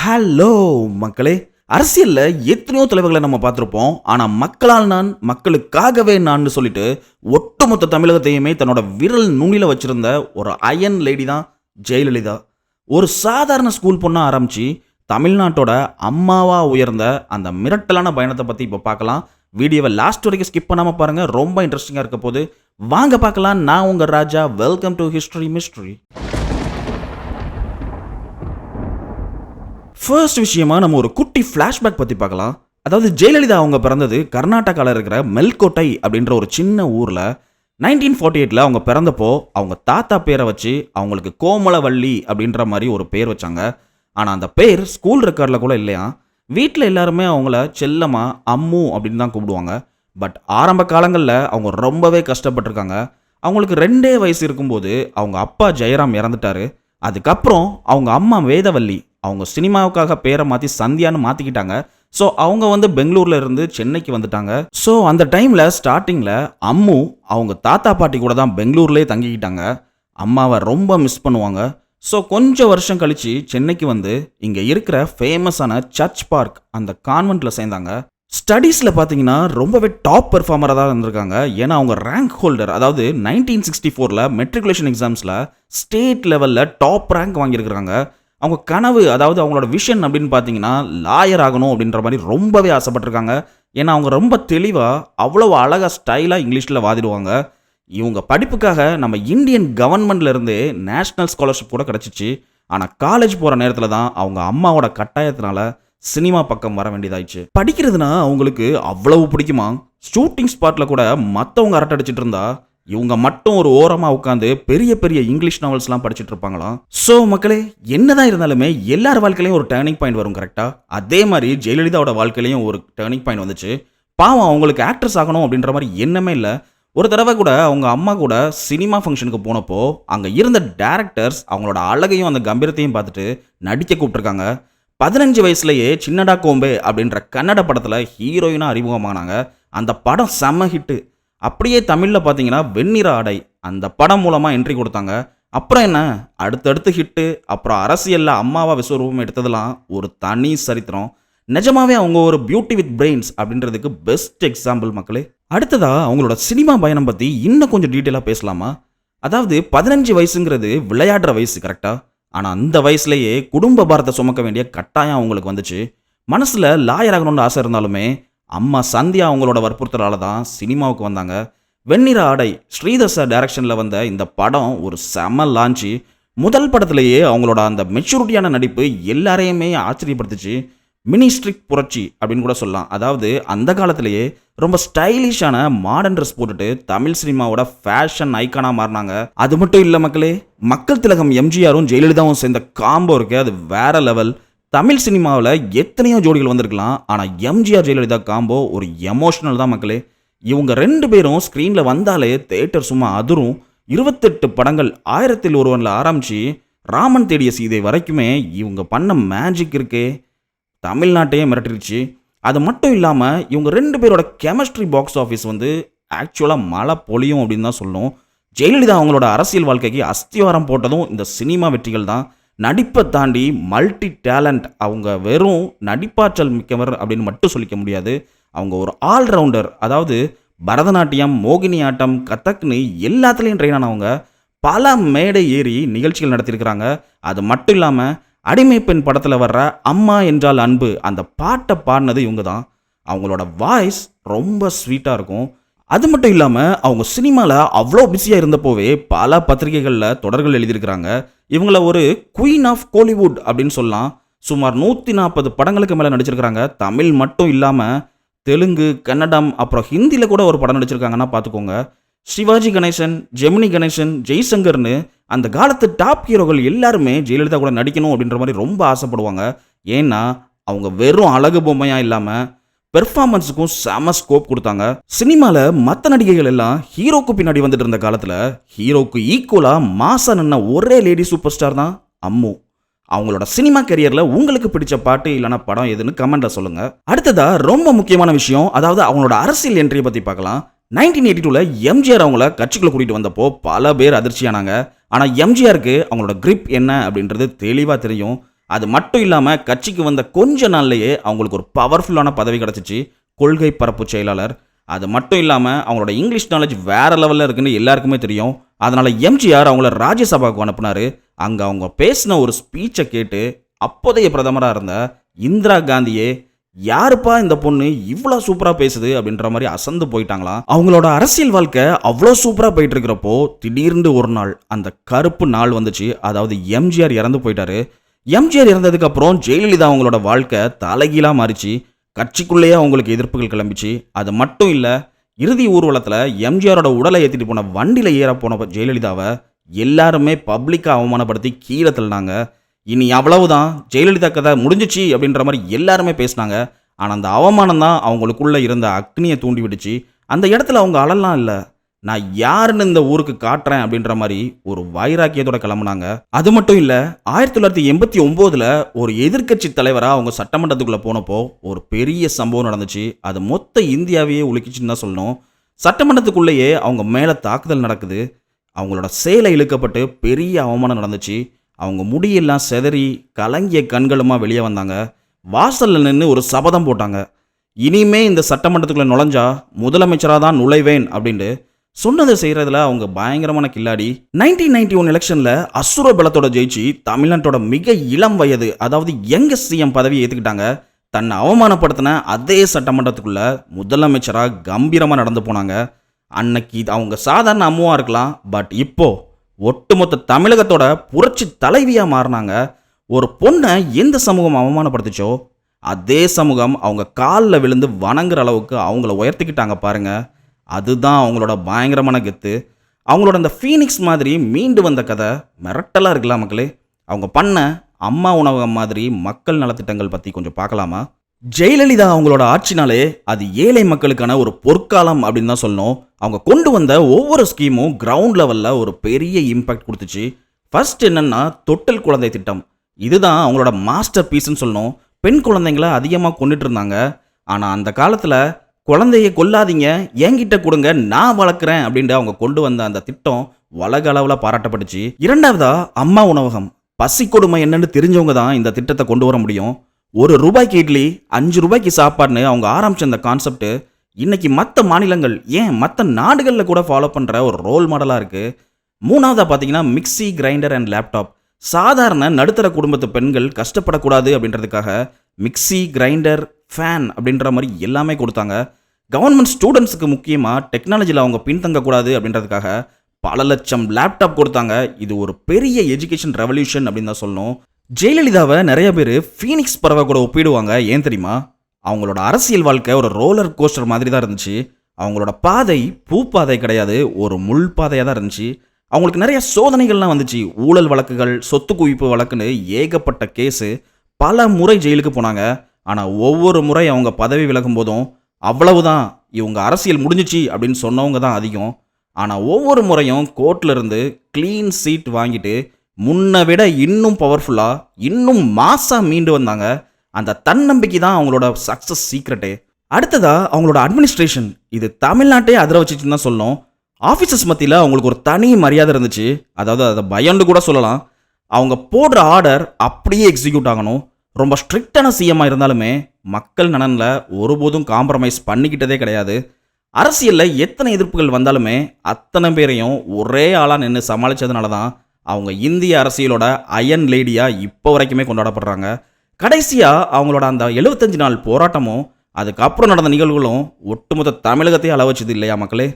Hello மக்களே, அரசியல்ல எத்தனையோ தலைவர்களை நம்ம பார்த்துருப்போம். ஆனா மக்களால் நான், மக்களுக்காகவே நான் சொல்லிட்டு ஒட்டுமொத்த தமிழகத்தையுமே தன்னோட விரல் நுனியில வச்சிருந்த ஒரு அயன் லேடி தான் ஜெயலலிதா. ஒரு சாதாரண ஸ்கூல் பொண்ணா ஆரம்பிச்சு தமிழ்நாட்டோட அம்மாவா உயர்ந்த அந்த மிரட்டலான பயணத்தை பத்தி இப்போ பார்க்கலாம். வீடியோவை லாஸ்ட் வரைக்கும் ஸ்கிப் பண்ணாம பாருங்க, ரொம்ப இன்ட்ரெஸ்டிங்கா இருக்க போது. வாங்க பார்க்கலாம். நான் உங்க Raja. Welcome to history mystery. First விஷயமா நம்ம ஒரு குட்டி ஃப்ளாஷ்பேக் பற்றி பார்க்கலாம். அதாவது ஜெயலலிதா அவங்க பிறந்தது கர்நாடகாவில் இருக்கிற மெல்கோட்டை அப்படின்ற ஒரு சின்ன ஊரில் 1948 அவங்க பிறந்தப்போ அவங்க தாத்தா பேரை வச்சு அவங்களுக்கு கோமலவள்ளி அப்படின்ற மாதிரி ஒரு பேர் வச்சாங்க. ஆனால் அந்த பேர் ஸ்கூல் ரெக்கார்டில் கூட இல்லையா. வீட்டில் எல்லாருமே அவங்கள செல்லமா அம்மு அப்படின்னு தான் கூப்பிடுவாங்க. பட் ஆரம்ப காலங்களில் அவங்க ரொம்பவே கஷ்டப்பட்டிருக்காங்க. அவங்களுக்கு 2 வயசு இருக்கும்போது அவங்க அப்பா ஜெயராம் இறந்துட்டாரு. அதுக்கப்புறம் அவங்க அம்மா வேதவள்ளி அவங்க சினிமாவுக்காக பேரை மாற்றி சந்தியான்னு மாற்றிக்கிட்டாங்க. ஸோ அவங்க பெங்களூரில் இருந்து சென்னைக்கு வந்துட்டாங்க. ஸோ அந்த டைமில் ஸ்டார்டிங்கில் அம்மு அவங்க தாத்தா பாட்டி கூட தான் பெங்களூர்லேயே தங்கிக்கிட்டாங்க. அம்மாவை ரொம்ப மிஸ் பண்ணுவாங்க. ஸோ கொஞ்சம் வருஷம் கழித்து சென்னைக்கு வந்து இங்கே இருக்கிற ஃபேமஸான சர்ச் பார்க் அந்த கான்வென்ட்டில் சேர்ந்தாங்க. ஸ்டடீஸில் பார்த்தீங்கன்னா ரொம்பவே டாப் பெர்ஃபார்மராக தான் இருந்திருக்காங்க. ஏன்னா அவங்க ரேங்க் ஹோல்டர், அதாவது 1964 மெட்ரிகுலேஷன் எக்ஸாம்ஸில் ஸ்டேட் லெவலில் டாப் ரேங்க் வாங்கியிருக்கிறாங்க. அவங்க கனவு, அதாவது அவங்களோட விஷன் அப்படின்னு பார்த்தீங்கன்னா லாயர் ஆகணும் அப்படின்ற மாதிரி ரொம்பவே ஆசைப்பட்டிருக்காங்க. ஏன்னா அவங்க ரொம்ப தெளிவாக அவ்வளோ அழகாக ஸ்டைலாக இங்கிலீஷில் வாதிடுவாங்க. இவங்க படிப்புக்காக நம்ம இந்தியன் கவர்மெண்ட்லேருந்து நேஷ்னல் ஸ்காலர்ஷிப் கூட கிடச்சிச்சு. ஆனால் காலேஜ் போகிற நேரத்தில் தான் அவங்க அம்மாவோட கட்டாயத்தினால சினிமா பக்கம் வர வேண்டியதாயிடுச்சு. படிக்கிறதுனா அவங்களுக்கு அவ்வளவு பிடிக்குமா. ஷூட்டிங் ஸ்பாட்டில் கூட மற்றவங்க அரட்டை அடிச்சிட்டு இருந்தா இவங்க மட்டும் ஒரு ஓரமாக உட்காந்து பெரிய பெரிய இங்கிலீஷ் நாவல்ஸ்லாம் படிச்சுட்டு இருப்பாங்களாம். ஸோ மக்களே, என்னதான் இருந்தாலுமே எல்லார் வாழ்க்கையிலையும் ஒரு டேர்னிங் பாயிண்ட் வரும் கரெக்டாக. அதே மாதிரி ஜெயலலிதாவோட வாழ்க்கையிலையும் ஒரு டேர்னிங் பாயிண்ட் வந்துச்சு. பாவம், அவங்களுக்கு ஆக்ட்ரஸ் ஆகணும் அப்படின்ற மாதிரி எண்ணமே இல்லை. ஒரு தடவை கூட அவங்க அம்மா கூட சினிமா ஃபங்க்ஷனுக்கு போனப்போ அங்கே இருந்த டேரக்டர்ஸ் அவங்களோட அழகையும் அந்த கம்பீரத்தையும் பார்த்துட்டு நடிக்க கூப்பிட்டுருக்காங்க. 15 வயசுலேயே சின்னடா கோம்பே அப்படின்ற கன்னட படத்தில் ஹீரோயினாக அறிமுகமானாங்க. அந்த படம் செம்ம ஹிட்டு. அப்படியே தமிழில் பார்த்தீங்கன்னா வெண்ணிற ஆடை அந்த படம் மூலமாக என்ட்ரி கொடுத்தாங்க. அப்புறம் என்ன, அடுத்தடுத்து ஹிட்டு. அப்புறம் அரசியலில் அம்மாவா விஸ்வரூபம் எடுத்ததெல்லாம் ஒரு தனி சரித்திரம். நிஜமாவே அவங்க ஒரு பியூட்டி வித் பிரெயின்ஸ் அப்படின்றதுக்கு பெஸ்ட் எக்ஸாம்பிள் மக்களே. அடுத்ததா அவங்களோட சினிமா பயணம் பற்றி இன்னும் கொஞ்சம் டீட்டெயிலாக பேசலாமா. அதாவது 15 வயசுங்கிறது விளையாடுற வயசு கரெக்டாக. ஆனால் அந்த வயசுலேயே குடும்ப பாரத்தை சுமக்க வேண்டிய கட்டாயம் அவங்களுக்கு வந்துச்சு. மனசில் லாயர் ஆகணும்னு ஆசை இருந்தாலுமே அம்மா சந்தியா அவங்களோட வற்புறுத்தலால் தான் சினிமாவுக்கு வந்தாங்க. வெண்ணிற ஆடை ஸ்ரீதர் சார் டைரக்ஷனில் வந்த இந்த படம் ஒரு செம லான்ச்சு. முதல் படத்திலேயே அவங்களோட அந்த மெச்சூரிட்டியான நடிப்பு எல்லாரையுமே ஆச்சரியப்படுத்துச்சு. மினி ஸ்ட்ரிக் புரட்சி அப்படின்னு கூட சொல்லலாம். அதாவது அந்த காலத்திலேயே ரொம்ப ஸ்டைலிஷான மாடர்ன் ட்ரெஸ் போட்டுட்டு தமிழ் சினிமாவோட ஃபேஷன் ஐக்கானாக மாறினாங்க. அது மட்டும் இல்லை மக்களே, மக்கள் திலகம் எம்ஜிஆரும் ஜெயலலிதாவும் சேர்ந்த காம்போ இருக்கு, அது வேற லெவல். தமிழ் சினிமாவில் எத்தனையோ ஜோடிகள் வந்திருக்கலாம், ஆனால் எம்ஜிஆர் ஜெயலலிதா காம்போ ஒரு எமோஷனல் தான் மக்களே. இவங்க 2 பேரும் ஸ்க்ரீனில் வந்தாலே தேட்டர் சும்மா அதிரும். 28 படங்கள் 1000ல் ஒருவனில் ஆரம்பித்து ராமன் தேடிய சீதை வரைக்குமே இவங்க பண்ண மேஜிக் இருக்கே, தமிழ்நாட்டையே மிரட்டிருச்சு. அது மட்டும் இல்லாமல் இவங்க 2 பேரோட கெமிஸ்ட்ரி பாக்ஸ் ஆஃபீஸ் ஆக்சுவலாக மழை பொழியும் அப்படின்னு தான் சொல்லணும். ஜெயலலிதா அவங்களோட அரசியல் வாழ்க்கைக்கு அஸ்திவாரம் போட்டதும் இந்த சினிமா வெற்றிகள் தான். நடிப்பை தாண்டி மல்டி டேலண்ட். அவங்க வெறும் நடிப்பாற்றல் மிக்கவர் அப்படின்னு மட்டும் சொல்லிக்க முடியாது. அவங்க ஒரு ஆல்ரவுண்டர். அதாவது பரதநாட்டியம், மோகினி ஆட்டம், கதக்னு எல்லாத்துலேயும் ட்ரெயின் ஆனவங்க. பல மேடை ஏறி நிகழ்ச்சிகள் நடத்தியிருக்கிறாங்க. அது மட்டும் இல்லாமல் அடிமை பெண் படத்தில் வர்ற அம்மா என்றால் அன்பு அந்த பாட்டை பாடினது இவங்க தான். அவங்களோட வாய்ஸ் ரொம்ப ஸ்வீட்டாக இருக்கும். அது மட்டும் இல்லாமல் அவங்க சினிமாவில் அவ்வளோ பிஸியாக இருந்தப்போவே பல பத்திரிகைகளில் தொடர்கள் எழுதியிருக்கிறாங்க. இவங்கள ஒரு குயின் ஆஃப் கோலிவுட் அப்படின்னு சொல்லலாம். சுமார் 140 படங்களுக்கு மேலே நடிச்சிருக்கிறாங்க. தமிழ் மட்டும் இல்லாமல் தெலுங்கு, கன்னடம், அப்புறம் ஹிந்தியில் கூட ஒரு படம் நடிச்சிருக்காங்கன்னா பார்த்துக்கோங்க. சிவாஜி கணேசன், ஜெமினி கணேசன், ஜெய்சங்கர்னு அந்த காலத்து டாப் ஹீரோக்கள் எல்லாருமே ஜெயலலிதா கூட நடிக்கணும் அப்படின்ற மாதிரி ரொம்ப ஆசைப்படுவாங்க. ஏன்னா அவங்க வெறும் அழகு பொம்மையாக இல்லாமல் பெர்ஃபார்மன்ஸுக்கும் செம ஸ்கோப் கொடுத்தாங்க. சினிமாவில் மற்ற நடிகைகள் எல்லாம் ஹீரோக்கு பின்னாடி வந்துட்டு இருந்த காலத்தில் ஹீரோக்கு ஈக்குவலாக மாசா நின்ன ஒரே லேடி சூப்பர் ஸ்டார் தான் அம்மு. அவங்களோட சினிமா கரியரில் உங்களுக்கு பிடிச்ச பாட்டு இல்லைனா படம் எதுன்னு கமெண்ட்டில் சொல்லுங்கள். அடுத்ததா ரொம்ப முக்கியமான விஷயம், அதாவது அவங்களோட அரசியல் என்ட்ரியை பற்றி பார்க்கலாம். 1982 எம்ஜிஆர் அவங்கள கட்சிக்குள்ளே கூட்டிகிட்டு வந்தப்போ பல பேர் அதிர்ச்சியானாங்க. ஆனால் எம்ஜிஆருக்கு அவங்களோட கிரிப் என்ன அப்படின்றது தெளிவாக தெரியும். அது மட்டும் இல்லாமல் கட்சிக்கு வந்த கொஞ்ச நாள்லயே அவங்களுக்கு ஒரு பவர்ஃபுல்லான பதவி கிடச்சிச்சு, கொள்கை பரப்பு செயலாளர். அது மட்டும் இல்லாமல் அவங்களோட இங்கிலீஷ் நாலேஜ் வேற லெவலில் இருக்குன்னு எல்லாருக்குமே தெரியும். அதனால எம்ஜிஆர் அவங்கள ராஜ்யசபாவுக்கு அனுப்புனாரு. அங்கே அவங்க பேசின ஒரு ஸ்பீச்சை கேட்டு அப்போதைய பிரதமராக இருந்த இந்திரா காந்தியே, யாருப்பா இந்த பொண்ணு இவ்வளோ சூப்பராக பேசுது அப்படின்ற மாதிரி அசந்து போயிட்டாங்களாம். அவங்களோட அரசியல் வாழ்க்கை அவ்வளோ சூப்பராக போயிட்டு இருக்கிறப்போ திடீர்னு ஒரு நாள் அந்த கருப்பு நாள் வந்துச்சு. அதாவது எம்ஜிஆர் இறந்து போயிட்டாரு. எம்ஜிஆர் இறந்ததுக்கு அப்புறம் ஜெயலலிதா அவங்களோட வாழ்க்கை தலைகீழாக மாறிச்சு. கட்சிக்குள்ளேயே அவங்களுக்கு எதிர்ப்புகள் கிளம்பிச்சு. அது மட்டும் இல்லை, இறுதி ஊர்வலத்தில் எம்ஜிஆரோட உடலை ஏற்றிட்டு போன வண்டியில் ஏற போன ஜெயலலிதாவை எல்லாருமே பப்ளிக்காக அவமானப்படுத்தி கீழே தள்ளினாங்க. இனி அவ்வளவுதான், ஜெயலலிதா கதை முடிஞ்சிச்சு அப்படின்ற மாதிரி எல்லாருமே பேசினாங்க. ஆனால் அந்த அவமானம் தான் அவங்களுக்குள்ள இருந்த அக்னியை தூண்டி விடுச்சு. அந்த இடத்துல அவங்க அழலாம் இல்லை, நான் யாருன்னு இந்த ஊருக்கு காட்டுறேன் அப்படின்ற மாதிரி ஒரு வைராக்கியத்தோட கிளம்புனாங்க. அது மட்டும் இல்லை, 1989 ஒரு எதிர்க்கட்சி தலைவராக அவங்க சட்டமன்றத்துக்குள்ளே போனப்போ ஒரு பெரிய சம்பவம் நடந்துச்சு. அது மொத்த இந்தியாவையே உலுக்கிச்சுன்னு தான் சொல்லணும். சட்டமன்றத்துக்குள்ளேயே அவங்க மேலே தாக்குதல் நடக்குது. அவங்களோட சேலை இழுக்கப்பட்டு பெரிய அவமானம் நடந்துச்சு. அவங்க முடியெல்லாம் செதறி கலங்கிய கண்களுமா வெளியே வந்தாங்க. வாசலில் நின்று ஒரு சபதம் போட்டாங்க, இனிமே இந்த சட்டமன்றத்துக்குள்ளே நுழைஞ்சா முதலமைச்சராக தான் நுழைவேன் அப்படின்ட்டு. சொன்னதை செய்கிறதுல அவங்க பயங்கரமான கில்லாடி. 1991 எலெக்ஷனில் அசுர பலத்தோட ஜெயிச்சு தமிழ்நாட்டோட மிக இளம் வயது, அதாவது யங்கஸ்ட் சிஎம் பதவியை ஏற்றுக்கிட்டாங்க. தன்னை அவமானப்படுத்தின அதே சட்டமன்றத்துக்குள்ள முதலமைச்சராக கம்பீரமாக நடந்து போனாங்க. அன்னைக்கு அவங்க சாதாரண அம்மாவாக இருக்கலாம், பட் இப்போ ஒட்டுமொத்த தமிழகத்தோட புரட்சி தலைவியாக மாறினாங்க. ஒரு பொண்ணை எந்த சமூகம் அவமானப்படுத்துச்சோ அதே சமூகம் அவங்க காலில் விழுந்து வணங்குற அளவுக்கு அவங்கள உயர்த்திக்கிட்டாங்க பாருங்க. அதுதான் அவங்களோட பயங்கரமான கெத்து. அவங்களோட அந்த ஃபீனிக்ஸ் மாதிரி மீண்டு வந்த கதை மிரட்டலாக இருக்கலாம் மக்களே. அவங்க பண்ண அம்மா உணவகம் மாதிரி மக்கள் நலத்திட்டங்கள் பற்றி கொஞ்சம் பார்க்கலாமா? ஜெயலலிதா அவங்களோட ஆட்சினாலே அது ஏழை மக்களுக்கான ஒரு பொற்காலம் அப்படின்னு தான் சொல்லணும். அவங்க கொண்டு வந்த ஒவ்வொரு ஸ்கீமும் கிரவுண்ட் லெவலில் ஒரு பெரிய இம்பேக்ட் கொடுத்துச்சு. ஃபர்ஸ்ட் என்னன்னா தொட்டில் குழந்தை திட்டம். இதுதான் அவங்களோட மாஸ்டர் பீஸ்ன்னு சொல்லணும். பெண் குழந்தைங்கள அதிகமாக கொண்டுட்டு இருந்தாங்க. ஆனால் அந்த காலத்தில் குழந்தைய கொல்லாதீங்க, என்கிட்ட கொடுங்க, நான் வளர்க்குறேன் அப்படின்ட்டு அவங்க கொண்டு வந்த அந்த திட்டம் உலக அளவில் பாராட்டப்பட்டுச்சு. இரண்டாவதா அம்மா உணவகம். பசி கொடுமை என்னன்னு தெரிஞ்சவங்க தான் இந்த திட்டத்தை கொண்டு வர முடியும். ₹1 இட்லி 5 சாப்பாடுன்னு அவங்க ஆரம்பிச்ச அந்த கான்செப்ட் இன்னைக்கு மற்ற மாநிலங்கள், ஏன் மற்ற நாடுகளில் கூட ஃபாலோ பண்ணுற ஒரு ரோல் மாடலாக இருக்குது. மூணாவதாக பார்த்தீங்கன்னா மிக்சி, கிரைண்டர் அண்ட் லேப்டாப். சாதாரண நடுத்தர குடும்பத்து பெண்கள் கஷ்டப்படக்கூடாது அப்படின்றதுக்காக மிக்சி, கிரைண்டர், ஃபேன் அப்படின்ற மாதிரி எல்லாமே கொடுத்தாங்க. கவர்மெண்ட் ஸ்டூடெண்ட்ஸுக்கு முக்கியமாக டெக்னாலஜியில் அவங்க பின்தங்கக்கூடாது அப்படின்றதுக்காக பல லட்சம் லேப்டாப் கொடுத்தாங்க. இது ஒரு பெரிய எஜுகேஷன் ரெவல்யூஷன் அப்படின்னு தான் சொல்லணும். ஜெயலலிதாவை நிறைய பேர் ஃபீனிக்ஸ் பறவை கூட ஒப்பிடுவாங்க. ஏன் தெரியுமா? அவங்களோட அரசியல் வாழ்க்கை ஒரு ரோலர் கோஸ்டர் மாதிரி தான் இருந்துச்சு. அவங்களோட பாதை பூப்பாதை கிடையாது, ஒரு முள் பாதையாக தான் இருந்துச்சு. அவங்களுக்கு நிறைய சோதனைகள்லாம் வந்துச்சு. ஊழல் வழக்குகள், சொத்து குவிப்பு வழக்குன்னு ஏகப்பட்ட கேஸு. பல முறை ஜெயிலுக்கு போனாங்க. ஆனால் ஒவ்வொரு முறை அவங்க பதவி விலகும் போதும் அவ்வளவுதான், இவங்க அரசியல் முடிஞ்சிச்சு அப்படின்னு சொன்னவங்க தான் அதிகம். ஆனால் ஒவ்வொரு முறையும் கோர்ட்ல இருந்து க்ளீன் சீட் வாங்கிட்டு முன்னை விட இன்னும் பவர்ஃபுல்லாக, இன்னும் மாசாக மீண்டு வந்தாங்க. அந்த தன்னம்பிக்கை தான் அவங்களோட சக்ஸஸ் சீக்ரெட்டே. அடுத்ததா அவங்களோட அட்மினிஸ்ட்ரேஷன். இது தமிழ்நாட்டே அதிர வச்சுச்சுன்னு தான் சொல்லணும். ஆஃபீஸர்ஸ் மத்தியில் அவங்களுக்கு ஒரு தனி மரியாதை இருந்துச்சு. அதாவது அதை பயந்து கூட சொல்லலாம். அவங்க போடுற ஆர்டர் அப்படியே எக்ஸிக்யூட் ஆகணும். ரொம்ப ஸ்ட்ரிக்டான சிஎம்மாக இருந்தாலுமே மக்கள் நலனில் ஒருபோதும் காம்ப்ரமைஸ் பண்ணிக்கிட்டதே கிடையாது. அரசியலில் எத்தனை எதிர்ப்புகள் வந்தாலுமே அத்தனை பேரையும் ஒரே ஆளாக நின்று சமாளித்ததுனால தான் அவங்க இந்திய அரசியலோட அயன் லேடியாக இப்போ வரைக்குமே கொண்டாடப்படுறாங்க. கடைசியாக அவங்களோட அந்த 75 நாள் போராட்டமும் அதுக்கப்புறம் நடந்த நிகழ்வுகளும் ஒட்டுமொத்த தமிழகத்தையே அளவச்சது இல்லையா மக்களே?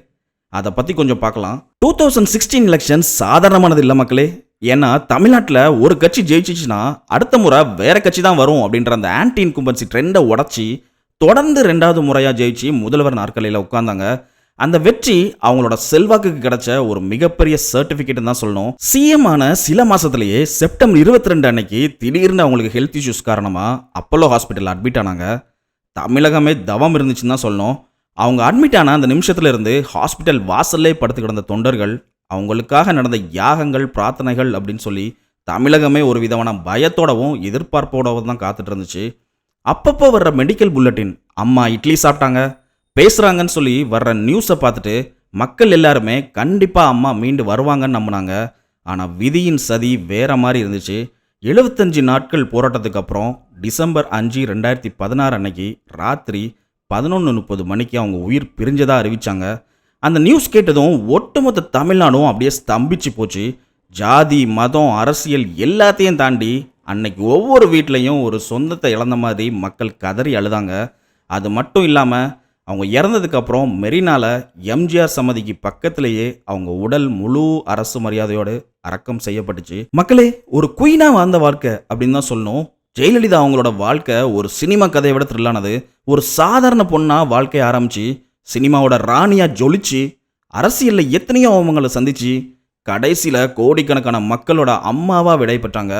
அதை பற்றி கொஞ்சம் பார்க்கலாம். 2016 எலெக்ஷன் சாதாரணமானது இல்லை மக்களே. ஏன்னா தமிழ்நாட்டில் ஒரு கட்சி ஜெயிச்சிச்சுன்னா அடுத்த முறை வேற கட்சி தான் வரும் அப்படின்ற அந்த ஆன்டி இன்கும்பன்சி ட்ரெண்டை உடச்சி தொடர்ந்து 2வது முறையாக ஜெயிச்சு முதல்வர் நாற்காலியில் உட்கார்ந்தாங்க. அந்த வெற்றி அவங்களோட செல்வாக்குக்கு கிடைச்ச ஒரு மிகப்பெரிய சர்டிஃபிகேட் தான் சொல்லணும். சிஎம் ஆன சில மாசத்திலேயே செப்டம்பர் 22 அன்னைக்கு திடீர்னு அவங்களுக்கு ஹெல்த் இஷ்யூஸ் காரணமாக அப்போலோ ஹாஸ்பிட்டலில் அட்மிட் ஆனாங்க. தமிழகமே தவம் இருந்துச்சுன்னு தான் சொல்லணும். அவங்க அட்மிட் ஆன அந்த நிமிஷத்துல இருந்து ஹாஸ்பிட்டல் வாசல்லே படுத்து கிடந்த தொண்டர்கள், அவங்களுக்காக நடந்த யாகங்கள், பிரார்த்தனைகள் அப்படின்னு சொல்லி தமிழகமே ஒரு விதமான பயத்தோடவும் எதிர்பார்ப்போடவும் தான் காத்துட்டு இருந்துச்சு. அப்பப்போ வர்ற மெடிக்கல் புல்லட்டின், அம்மா இட்லி சாப்பிட்டாங்க பேசுகிறாங்கன்னு சொல்லி வர்ற நியூஸை பார்த்துட்டு மக்கள் எல்லாருமே கண்டிப்பாக அம்மா மீண்டு வருவாங்கன்னு நம்பினாங்க. ஆனால் விதியின் சதி வேற மாதிரி இருந்துச்சு. 75 நாட்கள் போராட்டத்துக்கு அப்புறம் டிசம்பர் 5 2016 அன்னைக்கு ராத்திரி 11:30 மணிக்கு அவங்க உயிர் பிரிஞ்சதா அறிவிச்சாங்க. அந்த நியூஸ் கேட்டதும் ஒட்டுமொத்த தமிழ்நாடும் அப்படியே ஸ்தம்பிச்சு போச்சு. ஜாதி மதம் அரசியல் எல்லாத்தையும் தாண்டி அன்னைக்கு ஒவ்வொரு வீட்லேயும் ஒரு சொந்தத்தை இழந்த மாதிரி மக்கள் கதறி அழுதாங்க. அது மட்டும் இல்லாமல் அவங்க இறந்ததுக்கப்புறம் மெரினால எம்ஜிஆர் சமாதிக்கு பக்கத்திலேயே அவங்க உடல் முழு அரசு மரியாதையோடு அடக்கம் செய்யப்பட்டுச்சு. மக்களே, ஒரு குயினாக வாழ்ந்த வாழ்க்கை அப்படின்னு தான் சொல்லணும். ஜெயலலிதா அவங்களோட வாழ்க்கை ஒரு சினிமா கதையை விட த்ரில்லானது. ஒரு சாதாரண பொண்ணா வாழ்க்கையை ஆரம்பிச்சு சினிமாவோட ராணியா ஜொலிச்சு அரசியலில் எத்தனையோ அவங்களை சந்திச்சு கடைசியில் கோடிக்கணக்கான மக்களோட அம்மாவா விடைபெற்றாங்க.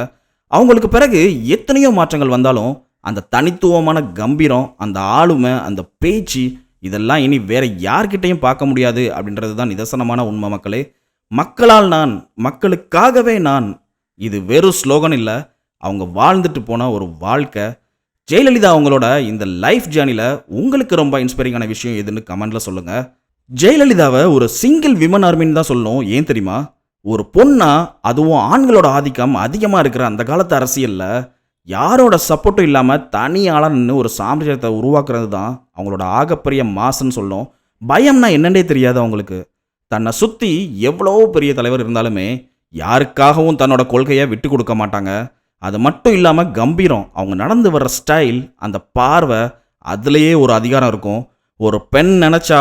அவங்களுக்கு பிறகு எத்தனையோ மாற்றங்கள் வந்தாலும் அந்த தனித்துவமான கம்பீரம், அந்த ஆளுமை, அந்த பேச்சு இதெல்லாம் இனி வேற யார்கிட்டையும் பார்க்க முடியாது அப்படின்றது தான் நிதர்சனமான உண்மை. மக்களே, மக்களால் நான், மக்களுக்காகவே நான், இது வெறும் ஸ்லோகன் இல்லை, அவங்க வாழ்ந்துட்டு போன ஒரு வாழ்க்கை. ஜெயலலிதா அவங்களோட இந்த லைஃப் ஜேர்னியில் உங்களுக்கு ரொம்ப இன்ஸ்பைரிங்கான விஷயம் எதுன்னு கமெண்ட்ல சொல்லுங்க. ஜெயலலிதாவை ஒரு சிங்கிள் விமன் ஆர்மின்னு தான் சொல்லணும். ஏன் தெரியுமா? ஒரு பொண்ணா, அதுவும் ஆண்களோட ஆதிக்கம் அதிகமாக இருக்கிற அந்த காலத்து அரசியலில் யாரோட சப்போர்ட்டும் இல்லாமல் தனியாளாக நின்று ஒரு சாம்ராஜ்யத்தை உருவாக்குறது தான் அவங்களோட ஆகப்பெரிய மாசுன்னு சொல்லணும். பயம்னா என்னன்னே தெரியாது அவங்களுக்கு. தன்னை சுற்றி எவ்வளோ பெரிய தலைவர் இருந்தாலுமே யாருக்காகவும் தன்னோட கொள்கையை விட்டு கொடுக்க மாட்டாங்க. அது மட்டும் இல்லாமல் கம்பீரம், அவங்க நடந்து வர்ற ஸ்டைல், அந்த பார்வை, அதுலேயே ஒரு அதிகாரம் இருக்கும். ஒரு பெண் நினச்சா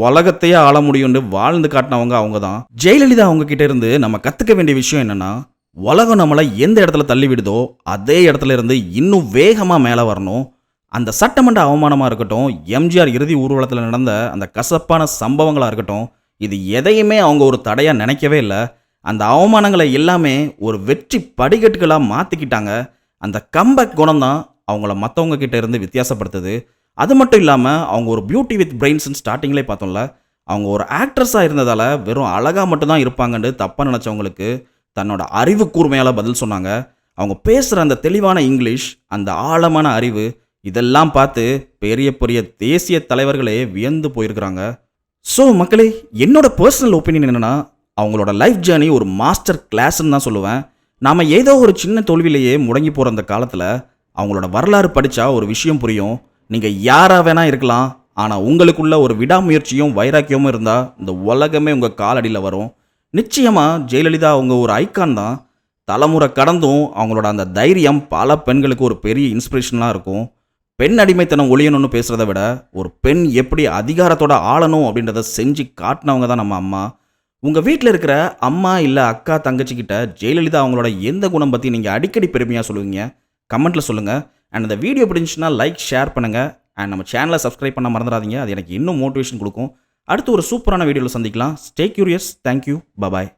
உலகத்தையே ஆள முடியும்னு வாழ்ந்து காட்டினவங்க அவங்க தான். ஜெயலலிதா அவங்க கிட்ட இருந்து நம்ம கற்றுக்க வேண்டிய விஷயம் என்னென்னா, உலகம் நம்மளை எந்த இடத்துல தள்ளி விடுதோ அதே இடத்துல இருந்து இன்னும் வேகமாக மேலே வரணும். அந்த சட்டமன்ற அவமானமாக இருக்கட்டும், எம்ஜிஆர் இறுதி ஊர்வலத்தில் நடந்த அந்த கசப்பான சம்பவங்களாக இருக்கட்டும், இது எதையுமே அவங்க ஒரு தடையாக நினைக்கவே இல்லை. அந்த அவமானங்களை எல்லாமே ஒரு வெற்றி படிக்கட்டுகளாக மாற்றிக்கிட்டாங்க. அந்த கம்பேக் குணம் தான் அவங்கள மற்றவங்க கிட்ட இருந்து வித்தியாசப்படுத்துது. அது மட்டும் இல்லாமல் அவங்க ஒரு பியூட்டி வித் பிரெயின்ஸ்ன்னு ஸ்டார்டிங்லேயே பார்த்தோம்ல, அவங்க ஒரு ஆக்ட்ரஸாக இருந்ததால் வெறும் அழகாக மட்டும்தான் இருப்பாங்கன்னு தப்பாக நினச்சவங்களுக்கு தன்னோட அறிவு கூர்மையால் பதில் சொன்னாங்க. அவங்க பேசுகிற அந்த தெளிவான இங்கிலீஷ், அந்த ஆழமான அறிவு, இதெல்லாம் பார்த்து பெரிய பெரிய தேசிய தலைவர்களே வியந்து போயிருக்கிறாங்க. ஸோ மக்களே, என்னோட பர்சனல் ஒப்பீனியன் என்னென்னா, அவங்களோட லைஃப் ஜேர்னி ஒரு மாஸ்டர் கிளாஸ்ன்னு தான் சொல்லுவேன். நாம் ஏதோ ஒரு சின்ன தோல்வியிலேயே முடங்கி போகிற அந்த காலத்தில் அவங்களோட வரலாறு படித்தா ஒரு விஷயம் புரியும். நீங்கள் யாராக வேணால் இருக்கலாம், ஆனால் உங்களுக்குள்ள ஒரு விடாமுயற்சியும் வைராக்கியமும் இருந்தால் இந்த உலகமே உங்கள் காலடியில் வரும். நிச்சயமாக ஜெயலலிதா அவங்க ஒரு ஐக்கான் தான். தலைமுறை கடந்தும் அவங்களோட அந்த தைரியம் பல பெண்களுக்கு ஒரு பெரிய இன்ஸ்பிரேஷனாக இருக்கும். பெண் அடிமைத்தனம் ஒழியணும்னு பேசுகிறத விட ஒரு பெண் எப்படி அதிகாரத்தோட ஆளணும் அப்படின்றத செஞ்சு காட்டினவங்க தான் நம்ம அம்மா. உங்கள் வீட்டில் இருக்கிற அம்மா இல்லை அக்கா தங்கச்சிக்கிட்ட ஜெயலலிதா அவங்களோட எந்த குணம் பற்றி நீங்கள் அடிக்கடி பெருமையாக சொல்லுவீங்க? கமெண்ட்டில் சொல்லுங்கள். அண்ட் இந்த வீடியோ பிடிச்சிச்சுன்னா லைக், ஷேர் பண்ணுங்கள். அண்ட் நம்ம சேனலை சப்ஸ்கிரைப் பண்ண மறந்துடாதீங்க. அது எனக்கு இன்னும் மோட்டிவேஷன் கொடுக்கும். அடுத்து ஒரு சூப்பரான வீடியோவில் சந்திக்கலாம். Stay curious. தேங்க்யூ. பபாய்.